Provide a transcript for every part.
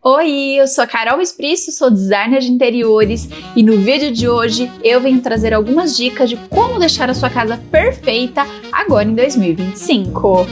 Oi, eu sou a Carol Esprisso, sou designer de interiores e no vídeo de hoje eu venho trazer algumas dicas de como deixar a sua casa perfeita agora em 2025.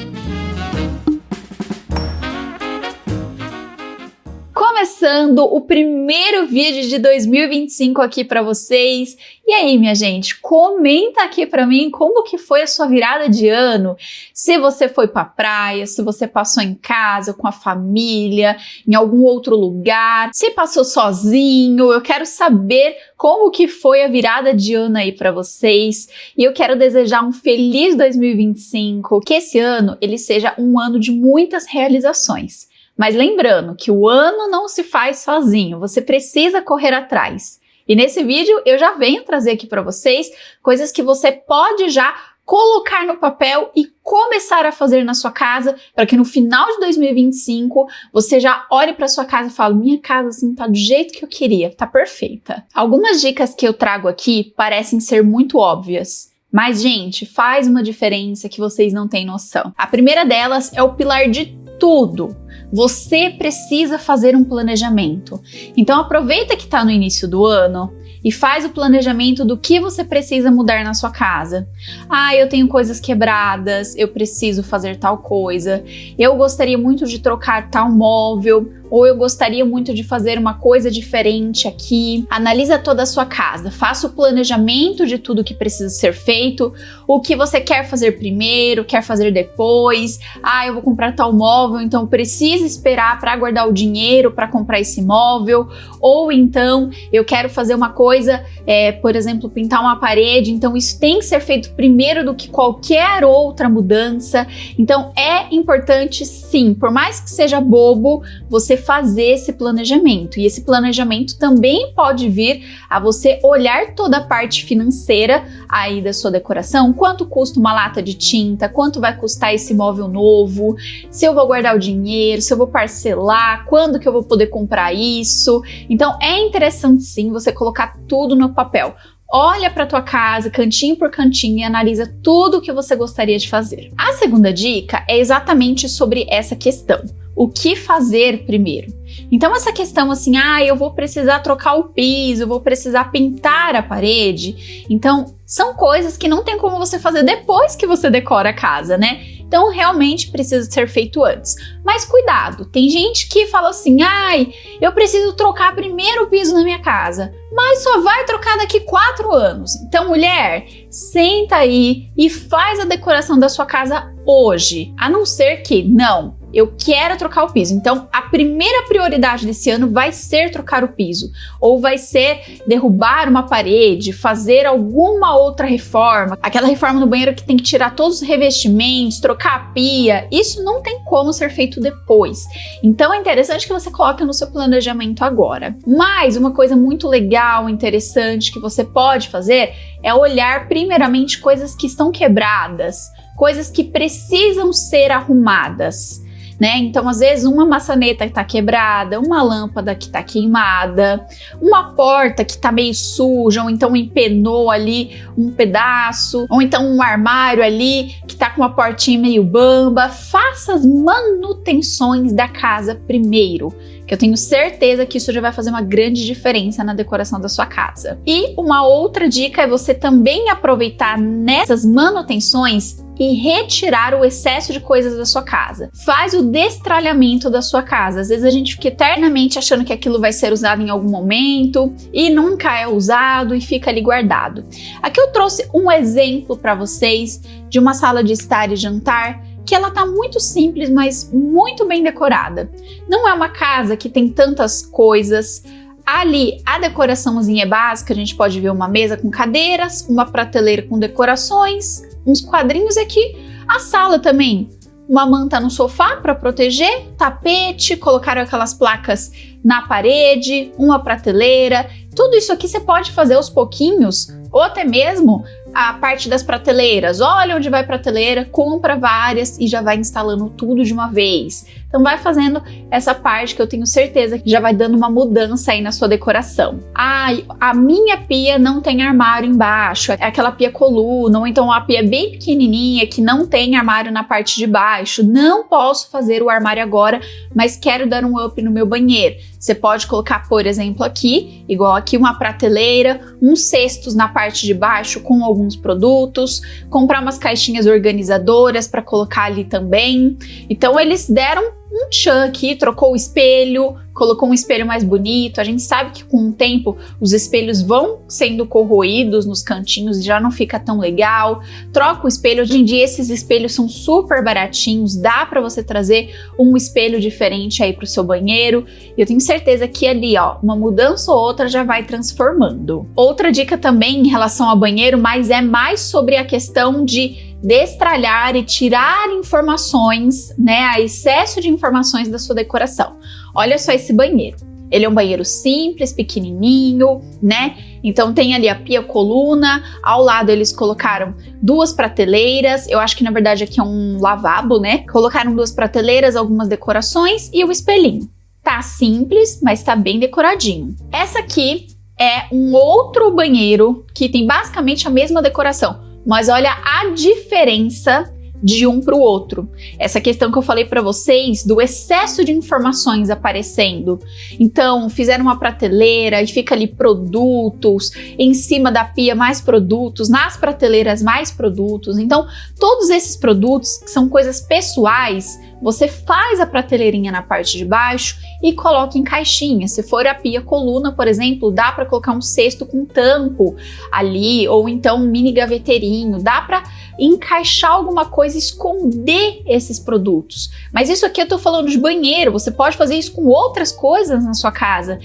Começando o primeiro vídeo de 2025 aqui para vocês. E aí, minha gente, comenta aqui para mim como que foi a sua virada de ano. Se você foi para praia, se você passou em casa, com a família, em algum outro lugar, se passou sozinho. Eu quero saber como que foi a virada de ano aí para vocês. E eu quero desejar um feliz 2025, que esse ano ele seja um ano de muitas realizações. Mas lembrando que o ano não se faz sozinho, você precisa correr atrás. E nesse vídeo eu já venho trazer aqui para vocês coisas que você pode já colocar no papel e começar a fazer na sua casa, para que no final de 2025 você já olhe para sua casa e fale: minha casa assim tá do jeito que eu queria, tá perfeita. Algumas dicas que eu trago aqui parecem ser muito óbvias. Mas, gente, faz uma diferença que vocês não têm noção. A primeira delas é o pilar de tudo. Você precisa fazer um planejamento. Então aproveita que está no início do ano e faz o planejamento do que você precisa mudar na sua casa. Ah, eu tenho coisas quebradas, eu preciso fazer tal coisa, eu gostaria muito de trocar tal móvel, ou eu gostaria muito de fazer uma coisa diferente aqui. Analisa toda a sua casa, faça o planejamento de tudo que precisa ser feito, o que você quer fazer primeiro, quer fazer depois. Ah, eu vou comprar tal móvel, então eu preciso esperar para guardar o dinheiro para comprar esse móvel, ou então eu quero fazer uma coisa, por exemplo, pintar uma parede, então isso tem que ser feito primeiro do que qualquer outra mudança. Então é importante, sim, por mais que seja bobo, você fazer esse planejamento. E esse planejamento também pode vir a você olhar toda a parte financeira aí da sua decoração. Quanto custa uma lata de tinta? Quanto vai custar esse móvel novo? Se eu vou guardar o dinheiro? Se eu vou parcelar? Quando que eu vou poder comprar isso? Então é interessante sim você colocar tudo no papel. Olha para tua casa, cantinho por cantinho, e analisa tudo o que você gostaria de fazer. A segunda dica é exatamente sobre essa questão. O que fazer primeiro? Então essa questão assim, eu vou precisar trocar o piso, eu vou precisar pintar a parede. Então são coisas que não tem como você fazer depois que você decora a casa, né? Então realmente precisa ser feito antes. Mas cuidado, tem gente que fala assim, eu preciso trocar primeiro o piso na minha casa, mas só vai trocar daqui 4 anos. Então, mulher, senta aí e faz a decoração da sua casa hoje. A não ser que, não, eu quero trocar o piso. Então, a primeira prioridade desse ano vai ser trocar o piso. Ou vai ser derrubar uma parede, fazer alguma outra reforma. Aquela reforma no banheiro que tem que tirar todos os revestimentos, trocar a pia. Isso não tem como ser feito depois. Então, é interessante que você coloque no seu planejamento agora. Mas uma coisa muito legal, interessante que você pode fazer é olhar primeiramente coisas que estão quebradas, coisas que precisam ser arrumadas. Então, às vezes, uma maçaneta que está quebrada, uma lâmpada que está queimada, uma porta que está meio suja, ou então empenou ali um pedaço, ou então um armário ali que está com uma portinha meio bamba. Faça as manutenções da casa primeiro, que eu tenho certeza que isso já vai fazer uma grande diferença na decoração da sua casa. E uma outra dica é você também aproveitar nessas manutenções e retirar o excesso de coisas da sua casa. Faz o destralhamento da sua casa. Às vezes a gente fica eternamente achando que aquilo vai ser usado em algum momento e nunca é usado e fica ali guardado. Aqui eu trouxe um exemplo para vocês de uma sala de estar e jantar que ela tá muito simples, mas muito bem decorada. Não é uma casa que tem tantas coisas. Ali, a decoraçãozinha é básica, a gente pode ver uma mesa com cadeiras, uma prateleira com decorações, uns quadrinhos aqui, a sala também, uma manta no sofá para proteger, tapete, colocaram aquelas placas na parede, uma prateleira. Tudo isso aqui você pode fazer aos pouquinhos, ou até mesmo a parte das prateleiras. Olha onde vai prateleira, compra várias e já vai instalando tudo de uma vez. Então vai fazendo essa parte que eu tenho certeza que já vai dando uma mudança aí na sua decoração. A minha pia não tem armário embaixo, é aquela pia coluna, ou então a pia bem pequenininha que não tem armário na parte de baixo. Não posso fazer o armário agora, mas quero dar um up no meu banheiro. Você pode colocar, por exemplo, aqui, igual aqui, uma prateleira, uns cestos na parte de baixo com alguns produtos, comprar umas caixinhas organizadoras para colocar ali também. Então eles deram um tchan aqui, trocou o espelho, colocou um espelho mais bonito. A gente sabe que com o tempo os espelhos vão sendo corroídos nos cantinhos e já não fica tão legal. Troca o espelho. Hoje em dia esses espelhos são super baratinhos, dá para você trazer um espelho diferente aí pro seu banheiro. E eu tenho certeza que ali, ó, uma mudança ou outra já vai transformando. Outra dica também em relação ao banheiro, mas é mais sobre a questão de destralhar e tirar informações, né, excesso de informações da sua decoração. Olha só esse banheiro. Ele é um banheiro simples, pequenininho, né? Então tem ali a pia coluna, ao lado eles colocaram duas prateleiras, eu acho que na verdade aqui é um lavabo, né? Colocaram duas prateleiras, algumas decorações e o espelhinho. Tá simples, mas tá bem decoradinho. Essa aqui é um outro banheiro que tem basicamente a mesma decoração. Mas olha a diferença de um para o outro. Essa questão que eu falei para vocês do excesso de informações aparecendo. Então, fizeram uma prateleira e fica ali produtos, em cima da pia mais produtos, nas prateleiras mais produtos. Então, todos esses produtos que são coisas pessoais, você faz a prateleirinha na parte de baixo e coloca em caixinha. Se for a pia coluna, por exemplo, dá para colocar um cesto com tampo ali, ou então um mini gaveteirinho. Dá para encaixar alguma coisa, esconder esses produtos. Mas isso aqui eu tô falando de banheiro, você pode fazer isso com outras coisas na sua casa.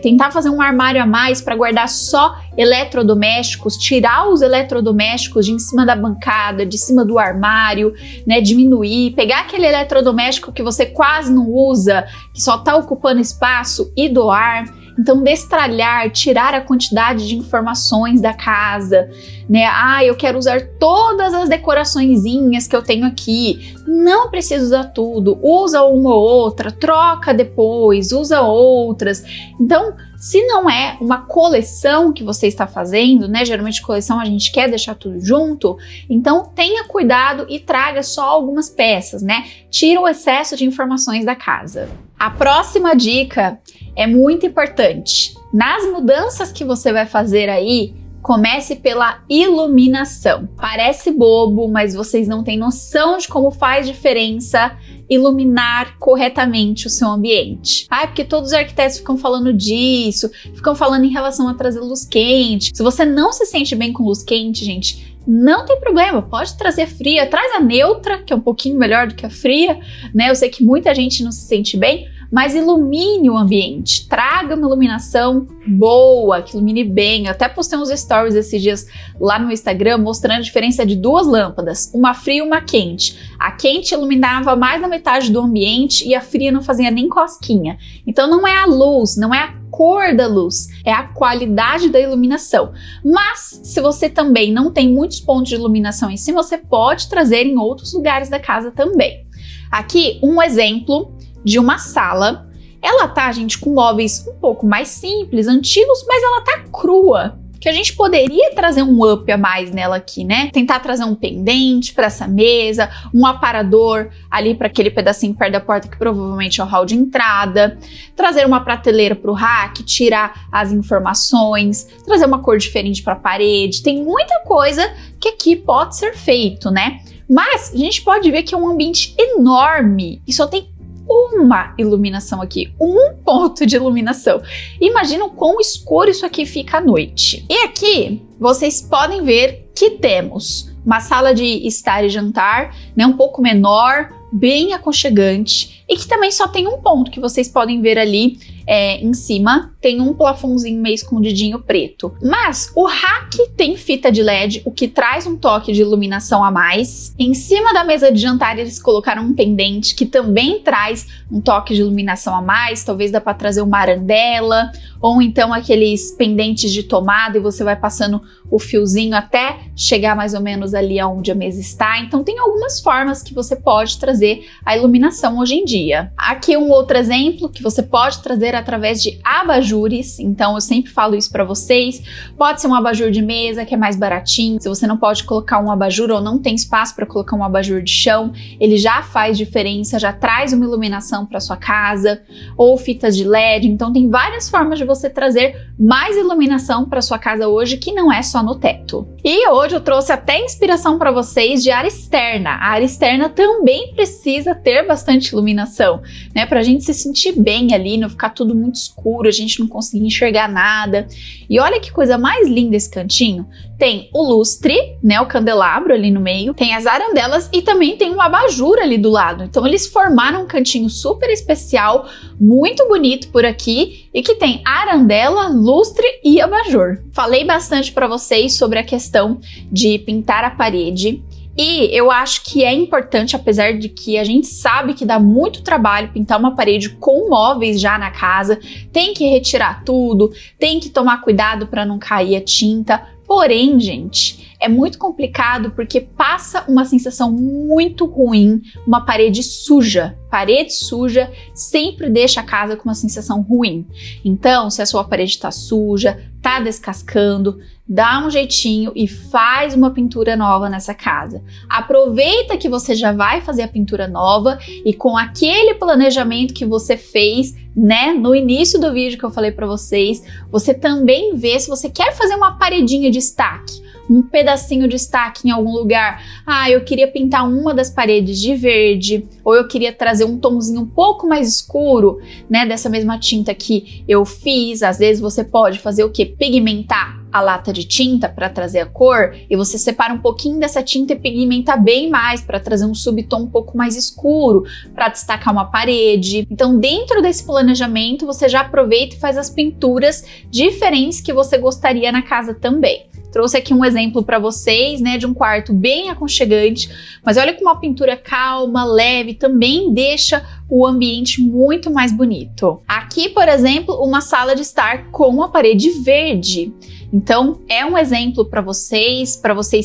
Tentar fazer um armário a mais para guardar só eletrodomésticos, tirar os eletrodomésticos de em cima da bancada, de cima do armário, né, diminuir, pegar aquele eletrodoméstico que você quase não usa, que só tá ocupando espaço e doar. Então, destralhar, tirar a quantidade de informações da casa, né? Eu quero usar todas as decoraçõezinhas que eu tenho aqui. Não precisa usar tudo. Usa uma ou outra, troca depois, usa outras. Então, se não é uma coleção que você está fazendo, né? Geralmente coleção a gente quer deixar tudo junto. Então, tenha cuidado e traga só algumas peças, né? Tira o excesso de informações da casa. A próxima dica é muito importante. Nas mudanças que você vai fazer aí, comece pela iluminação. Parece bobo, mas vocês não têm noção de como faz diferença iluminar corretamente o seu ambiente. Porque todos os arquitetos ficam falando disso, ficam falando em relação a trazer luz quente. Se você não se sente bem com luz quente, gente, não tem problema, pode trazer fria, traz a neutra, que é um pouquinho melhor do que a fria, né? Eu sei que muita gente não se sente bem, mas ilumine o ambiente, traga uma iluminação boa, que ilumine bem. Eu até postei uns stories esses dias lá no Instagram mostrando a diferença de duas lâmpadas, uma fria e uma quente. A quente iluminava mais da metade do ambiente e a fria não fazia nem cosquinha. Então não é a luz, não é a cor da luz, é a qualidade da iluminação. Mas se você também não tem muitos pontos de iluminação em cima, você pode trazer em outros lugares da casa também. Aqui um exemplo de uma sala. Ela tá, gente, com móveis um pouco mais simples, antigos, mas ela tá crua. Que a gente poderia trazer um up a mais nela aqui, né? Tentar trazer um pendente para essa mesa, um aparador ali para aquele pedacinho perto da porta que provavelmente é o hall de entrada, trazer uma prateleira para o rack, tirar as informações, trazer uma cor diferente para a parede. Tem muita coisa que aqui pode ser feito, né? Mas a gente pode ver que é um ambiente enorme e só tem uma iluminação aqui, um ponto de iluminação. Imagina o quão escuro isso aqui fica à noite. E aqui vocês podem ver que temos uma sala de estar e jantar, né, um pouco menor, bem aconchegante, e que também só tem um ponto que vocês podem ver ali, em cima tem um plafondzinho meio escondidinho preto. Mas o rack tem fita de LED, o que traz um toque de iluminação a mais. Em cima da mesa de jantar eles colocaram um pendente que também traz um toque de iluminação a mais. Talvez dá para trazer uma arandela, ou então aqueles pendentes de tomada e você vai passando o fiozinho até chegar mais ou menos ali onde a mesa está. Então tem algumas formas que você pode trazer a iluminação hoje em dia. Aqui um outro exemplo que você pode trazer através de abajures. Então eu sempre falo isso para vocês. Pode ser um abajur de mesa que é mais baratinho. Se você não pode colocar um abajur ou não tem espaço para colocar um abajur de chão, ele já faz diferença, já traz uma iluminação para sua casa, ou fitas de LED. Então tem várias formas de você trazer mais iluminação para sua casa hoje, que não é só no teto. E hoje eu trouxe até inspiração para vocês de área externa. A área externa também precisa ter bastante iluminação, né? Pra gente se sentir bem ali, não ficar tudo muito escuro, a gente não conseguir enxergar nada. E olha que coisa mais linda esse cantinho. Tem o lustre, né, o candelabro ali no meio, tem as arandelas e também tem um abajur ali do lado. Então eles formaram um cantinho super especial, muito bonito por aqui, e que tem arandela, lustre e abajur. Falei bastante para vocês sobre a questão de pintar a parede. E eu acho que é importante, apesar de que a gente sabe que dá muito trabalho pintar uma parede com móveis já na casa, tem que retirar tudo, tem que tomar cuidado para não cair a tinta. Porém, gente, é muito complicado porque passa uma sensação muito ruim, uma parede suja. Parede suja sempre deixa a casa com uma sensação ruim. Então, se a sua parede tá suja, tá descascando, dá um jeitinho e faz uma pintura nova nessa casa. Aproveita que você já vai fazer a pintura nova e com aquele planejamento que você fez, né, no início do vídeo que eu falei para vocês, você também vê se você quer fazer uma paredinha de destaque, um pedacinho de destaque em algum lugar. Ah, eu queria pintar uma das paredes de verde, ou eu queria trazer um tomzinho um pouco mais escuro, né, dessa mesma tinta que eu fiz. Às vezes você pode fazer o quê? Pigmentar a lata de tinta para trazer a cor, e você separa um pouquinho dessa tinta e pigmenta bem mais para trazer um subtom um pouco mais escuro, para destacar uma parede. Então, dentro desse planejamento, você já aproveita e faz as pinturas diferentes que você gostaria na casa também. Trouxe aqui um exemplo para vocês, né, de um quarto bem aconchegante, mas olha como uma pintura calma, leve, também deixa o ambiente muito mais bonito. Aqui, por exemplo, uma sala de estar com a parede verde. Então, é um exemplo para vocês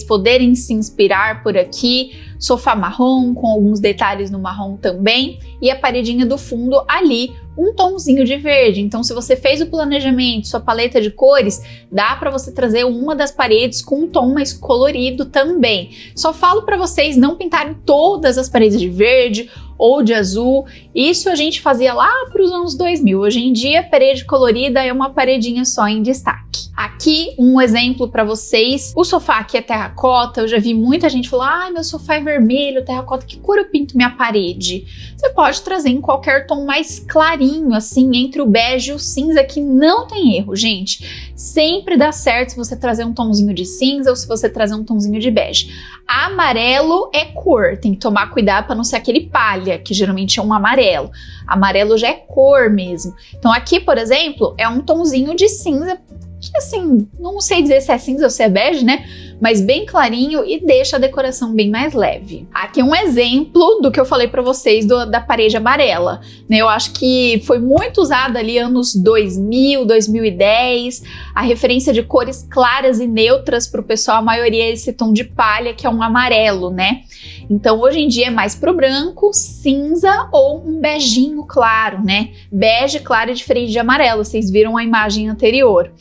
poderem se inspirar por aqui. Sofá marrom, com alguns detalhes no marrom também, e a paredinha do fundo ali, um tomzinho de verde. Então, se você fez o planejamento, sua paleta de cores, dá para você trazer uma das paredes com um tom mais colorido também. Só falo para vocês não pintarem todas as paredes de verde ou de azul. Isso a gente fazia lá para os anos 2000. Hoje em dia, parede colorida é uma paredinha só em destaque. Aqui um exemplo para vocês. O sofá aqui é terracota. Eu já vi muita gente falar: ai, meu sofá é vermelho, terracota, que cor eu pinto minha parede? Você pode trazer em qualquer tom mais clarinho, assim, entre o bege e o cinza, que não tem erro, gente. Sempre dá certo se você trazer um tomzinho de cinza ou se você trazer um tomzinho de bege. Amarelo é cor, tem que tomar cuidado para não ser aquele palha, que geralmente é um amarelo. Amarelo já é cor mesmo. Então aqui, por exemplo, é um tomzinho de cinza, que assim, não sei dizer se é cinza ou se é bege, né? Mas bem clarinho e deixa a decoração bem mais leve. Aqui um exemplo do que eu falei para vocês da parede amarela, né? Eu acho que foi muito usada ali anos 2000, 2010, a referência de cores claras e neutras para o pessoal, a maioria é esse tom de palha, que é um amarelo, né? Então hoje em dia é mais pro branco, cinza ou um beijinho claro, né? Bege claro é diferente de amarelo, vocês viram a imagem anterior.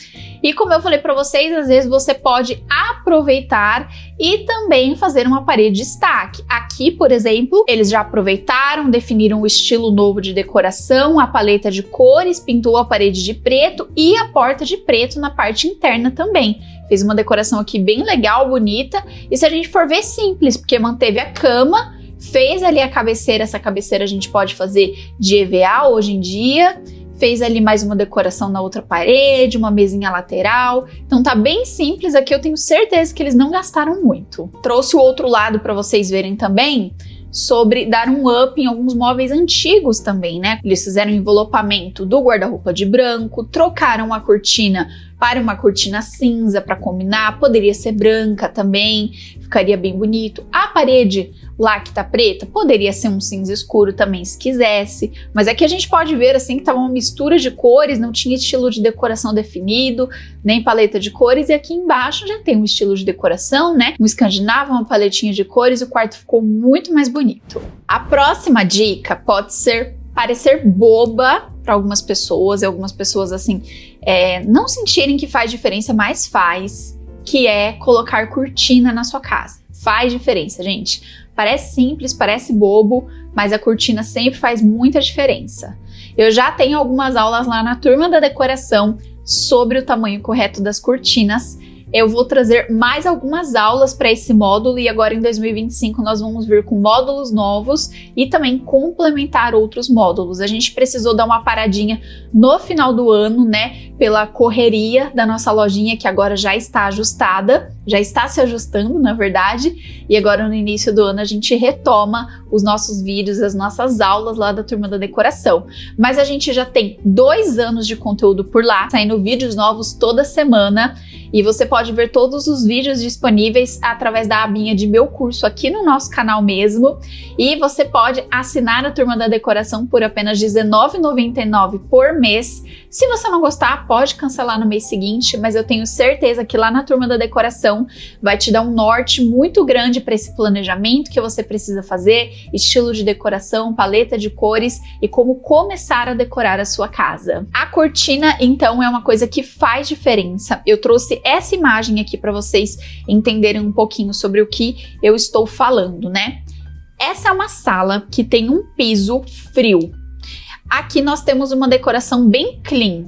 E como eu falei para vocês, às vezes você pode aproveitar e também fazer uma parede de destaque. Aqui, por exemplo, eles já aproveitaram, definiram o estilo novo de decoração, a paleta de cores, pintou a parede de preto e a porta de preto na parte interna também. Fez uma decoração aqui bem legal, bonita, e se a gente for ver, simples, porque manteve a cama, fez ali a cabeceira, essa cabeceira a gente pode fazer de EVA hoje em dia, fez ali mais uma decoração na outra parede, uma mesinha lateral. Então tá bem simples aqui, eu tenho certeza que eles não gastaram muito. Trouxe o outro lado para vocês verem também sobre dar um up em alguns móveis antigos também, né? Eles fizeram o envelopamento do guarda-roupa de branco, trocaram a cortina para uma cortina cinza para combinar, poderia ser branca também, ficaria bem bonito. A parede lá que tá preta, poderia ser um cinza escuro também se quisesse, mas aqui a gente pode ver assim que tava uma mistura de cores, não tinha estilo de decoração definido, nem paleta de cores, e aqui embaixo já tem um estilo de decoração, né? Um escandinavo, uma paletinha de cores, o quarto ficou muito mais bonito. A próxima dica pode parecer boba para algumas pessoas, e algumas pessoas assim, não sentirem que faz diferença, mas faz, que é colocar cortina na sua casa. Faz diferença, gente. Parece simples, parece bobo, mas a cortina sempre faz muita diferença. Eu já tenho algumas aulas lá na turma da decoração sobre o tamanho correto das cortinas. Eu vou trazer mais algumas aulas para esse módulo e agora em 2025 nós vamos vir com módulos novos e também complementar outros módulos. A gente precisou dar uma paradinha no final do ano, né, pela correria da nossa lojinha que agora já está ajustada, já está se ajustando, na verdade, e agora no início do ano a gente retoma os nossos vídeos, as nossas aulas lá da turma da decoração. Mas a gente já tem 2 anos de conteúdo por lá, saindo vídeos novos toda semana, e você pode ver todos os vídeos disponíveis através da abinha de meu curso aqui no nosso canal mesmo, e você pode assinar a turma da decoração por apenas R$19,99 por mês. Se você não gostar, pode cancelar no mês seguinte, mas eu tenho certeza que lá na turma da decoração vai te dar um norte muito grande para esse planejamento que você precisa fazer, estilo de decoração, paleta de cores e como começar a decorar a sua casa. A cortina, então, é uma coisa que faz diferença. Eu trouxe essa imagem aqui para vocês entenderem um pouquinho sobre o que eu estou falando, né? Essa é uma sala que tem um piso frio. Aqui nós temos uma decoração bem clean.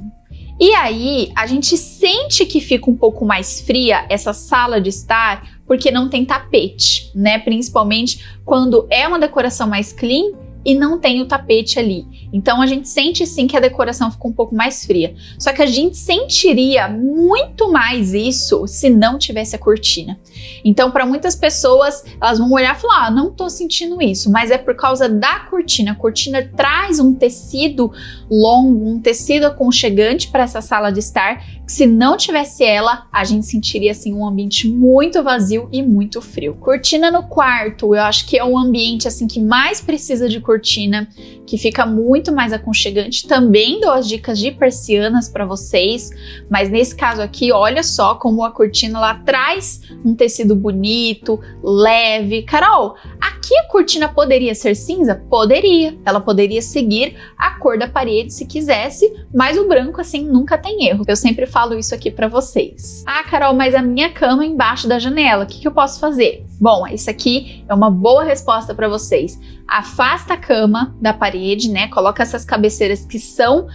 E aí, a gente sente que fica um pouco mais fria essa sala de estar porque não tem tapete, né? Principalmente quando é uma decoração mais clean e não tem o tapete ali. Então a gente sente sim que a decoração ficou um pouco mais fria. Só que a gente sentiria muito mais isso se não tivesse a cortina. Então para muitas pessoas, elas vão olhar e falar, não tô sentindo isso, mas é por causa da cortina. A cortina traz um tecido longo, um tecido aconchegante para essa sala de estar, que se não tivesse ela, a gente sentiria assim um ambiente muito vazio e muito frio. Cortina no quarto, eu acho que é o ambiente assim que mais precisa de cortina, que fica muito mais aconchegante. Também dou as dicas de persianas para vocês, mas nesse caso aqui, olha só como a cortina lá traz um tecido bonito, leve. Carol, aqui a cortina poderia ser cinza? Poderia. Ela poderia seguir a cor da parede se quisesse, mas o branco assim nunca tem erro. Eu sempre falo isso aqui para vocês. Ah, Carol, mas a minha cama é embaixo da janela, o que eu posso fazer? Bom, isso aqui é uma boa resposta para vocês. Afasta a cama da parede, né? Coloca essas cabeceiras que são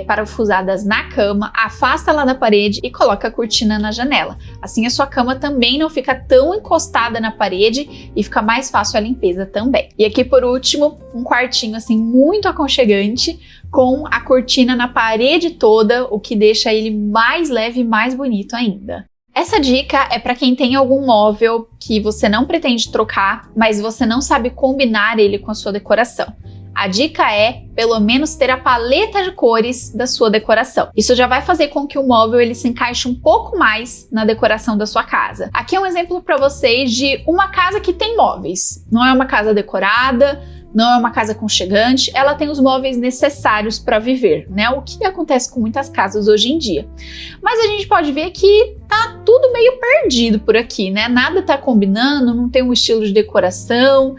parafusadas na cama, afasta lá da parede e coloca a cortina na janela. Assim a sua cama também não fica tão encostada na parede e fica mais fácil a limpeza também. E aqui por último, um quartinho assim muito aconchegante, com a cortina na parede toda, o que deixa ele mais leve e mais bonito ainda. Essa dica é para quem tem algum móvel que você não pretende trocar, mas você não sabe combinar ele com a sua decoração. A dica é, pelo menos, ter a paleta de cores da sua decoração. Isso já vai fazer com que o móvel ele se encaixe um pouco mais na decoração da sua casa. Aqui é um exemplo para vocês de uma casa que tem móveis. Não é uma casa decorada, não é uma casa aconchegante, ela tem os móveis necessários para viver, né? O que acontece com muitas casas hoje em dia. Mas a gente pode ver que tá tudo meio perdido por aqui, né? Nada tá combinando, não tem um estilo de decoração.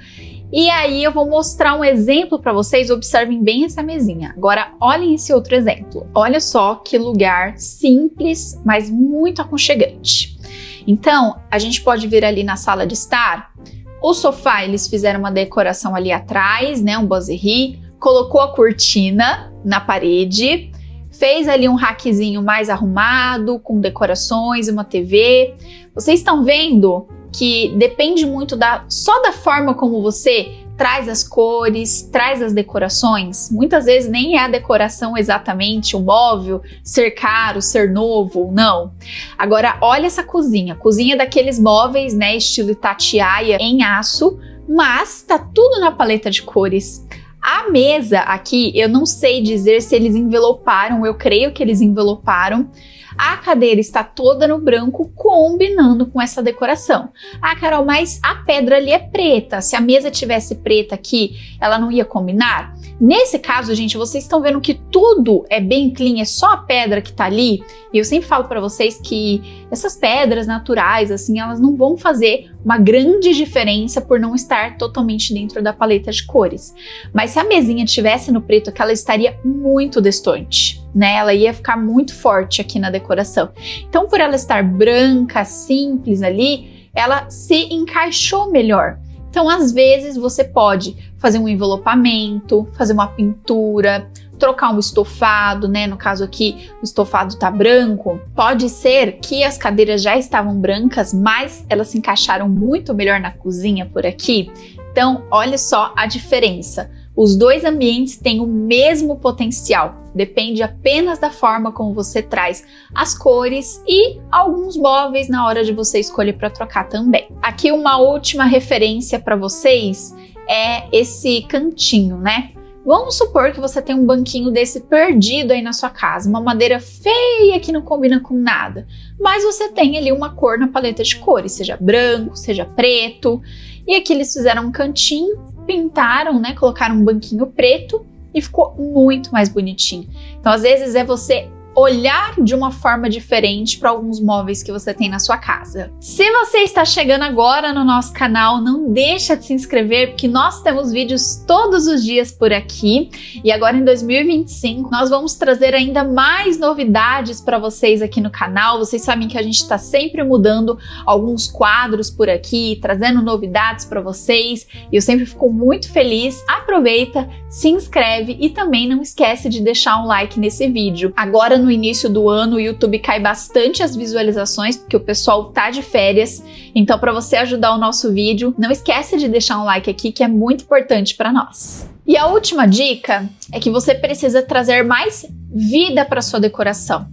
E aí eu vou mostrar um exemplo para vocês, observem bem essa mesinha. Agora olhem esse outro exemplo. Olha só que lugar simples, mas muito aconchegante. Então, a gente pode ver ali na sala de estar, o sofá, eles fizeram uma decoração ali atrás, né, um boiserie, colocou a cortina na parede, fez ali um rackzinho mais arrumado, com decorações, uma TV. Vocês estão vendo que depende muito só da forma como você traz as cores, traz as decorações. Muitas vezes nem é a decoração exatamente, o móvel ser caro, ser novo, não. Agora olha essa cozinha, cozinha daqueles móveis, né, estilo Itatiaia em aço, mas tá tudo na paleta de cores. A mesa aqui, eu não sei dizer se eles enveloparam, eu creio que eles enveloparam. A cadeira está toda no branco, combinando com essa decoração. Ah, Carol, mas a pedra ali é preta. Se a mesa tivesse preta aqui, ela não ia combinar? Nesse caso, gente, vocês estão vendo que tudo é bem clean, é só a pedra que tá ali. E eu sempre falo para vocês que essas pedras naturais, assim, elas não vão fazer uma grande diferença por não estar totalmente dentro da paleta de cores. Mas se a mesinha tivesse no preto, ela estaria muito destoante, né? Ela ia ficar muito forte aqui na decoração. Então, por ela estar branca, simples ali, ela se encaixou melhor. Então, às vezes, você pode fazer um envelopamento, fazer uma pintura, trocar um estofado, né? No caso aqui, o estofado tá branco. Pode ser que as cadeiras já estavam brancas, mas elas se encaixaram muito melhor na cozinha por aqui. Então, olha só a diferença. Os dois ambientes têm o mesmo potencial, depende apenas da forma como você traz as cores e alguns móveis na hora de você escolher para trocar também. Aqui uma última referência para vocês é esse cantinho, né? Vamos supor que você tem um banquinho desse perdido aí na sua casa, uma madeira feia que não combina com nada, mas você tem ali uma cor na paleta de cores, seja branco, seja preto, e aqui eles fizeram um cantinho, pintaram, né, colocaram um banquinho preto e ficou muito mais bonitinho. Então, às vezes é você olhar de uma forma diferente para alguns móveis que você tem na sua casa. Se você está chegando agora no nosso canal, não deixa de se inscrever, porque nós temos vídeos todos os dias por aqui. E agora em 2025, nós vamos trazer ainda mais novidades para vocês aqui no canal. Vocês sabem que a gente está sempre mudando alguns quadros por aqui, trazendo novidades para vocês. E eu sempre fico muito feliz. Aproveita, se inscreve e também não esquece de deixar um like nesse vídeo. Agora, no início do ano, o YouTube cai bastante as visualizações, porque o pessoal tá de férias. Então, para você ajudar o nosso vídeo, não esquece de deixar um like aqui, que é muito importante para nós. E a última dica é que você precisa trazer mais vida para sua decoração.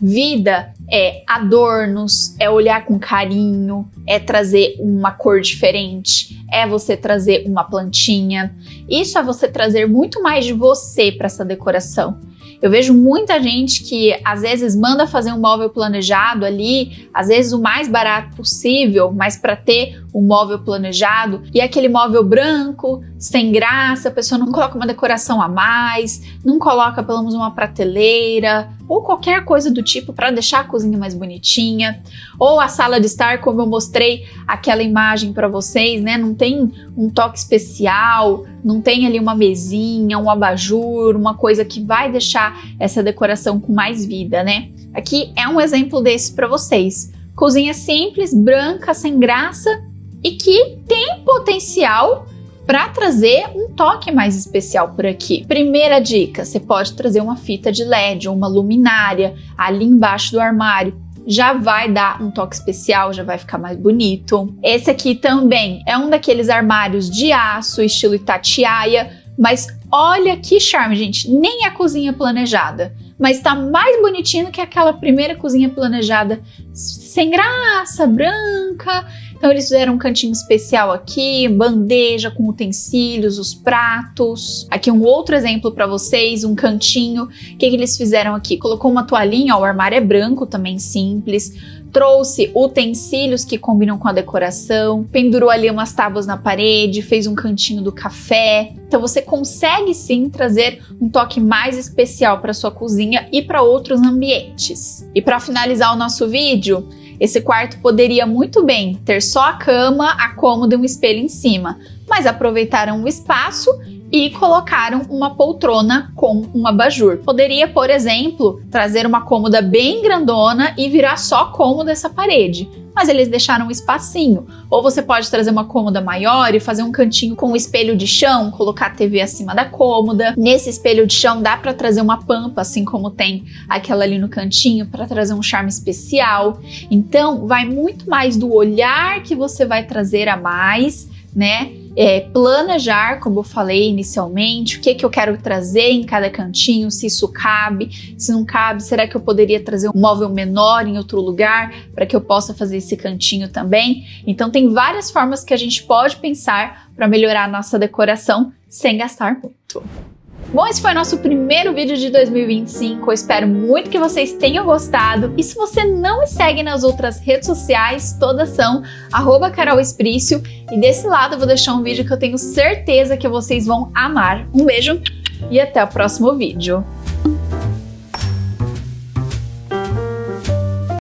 Vida é adornos, é olhar com carinho, é trazer uma cor diferente, é você trazer uma plantinha. Isso é você trazer muito mais de você para essa decoração. Eu vejo muita gente que às vezes manda fazer um móvel planejado ali, às vezes o mais barato possível, mas para ter um móvel planejado, e aquele móvel branco, sem graça, a pessoa não coloca uma decoração a mais, não coloca pelo menos uma prateleira, ou qualquer coisa do tipo para deixar a cozinha mais bonitinha, ou a sala de estar, como eu mostrei aquela imagem para vocês, né? Não tem um toque especial, não tem ali uma mesinha, um abajur, uma coisa que vai deixar essa decoração com mais vida, né? Aqui é um exemplo desse para vocês. Cozinha simples, branca, sem graça e que tem potencial para trazer um toque mais especial por aqui. Primeira dica, você pode trazer uma fita de LED ou uma luminária ali embaixo do armário. Já vai dar um toque especial, já vai ficar mais bonito. Esse aqui também é um daqueles armários de aço, estilo Itatiaia, mas olha que charme, gente, nem a cozinha planejada, mas tá mais bonitinho que aquela primeira cozinha planejada, sem graça, branca. Então eles fizeram um cantinho especial aqui, bandeja com utensílios, os pratos. Aqui um outro exemplo para vocês, um cantinho. O que eles fizeram aqui? Colocou uma toalhinha, ó, o armário é branco, também simples. Trouxe utensílios que combinam com a decoração, pendurou ali umas tábuas na parede, fez um cantinho do café. Então você consegue sim trazer um toque mais especial para sua cozinha e para outros ambientes. E para finalizar o nosso vídeo, esse quarto poderia muito bem ter só a cama, a cômoda e um espelho em cima, mas aproveitaram o espaço e colocaram uma poltrona com um abajur. Poderia, por exemplo, trazer uma cômoda bem grandona e virar só cômoda essa parede, mas eles deixaram um espacinho. Ou você pode trazer uma cômoda maior e fazer um cantinho com um espelho de chão, colocar a TV acima da cômoda. Nesse espelho de chão dá para trazer uma pampa, assim como tem aquela ali no cantinho, para trazer um charme especial. Então, vai muito mais do olhar que você vai trazer a mais, né? planejar, como eu falei inicialmente, o que eu quero trazer em cada cantinho, se isso cabe, se não cabe, será que eu poderia trazer um móvel menor em outro lugar para que eu possa fazer esse cantinho também? Então tem várias formas que a gente pode pensar para melhorar a nossa decoração sem gastar muito. Bom, esse foi o nosso primeiro vídeo de 2025, eu espero muito que vocês tenham gostado, e se você não me segue nas outras redes sociais, todas são @carolesprício, e desse lado eu vou deixar um vídeo que eu tenho certeza que vocês vão amar. Um beijo e até o próximo vídeo!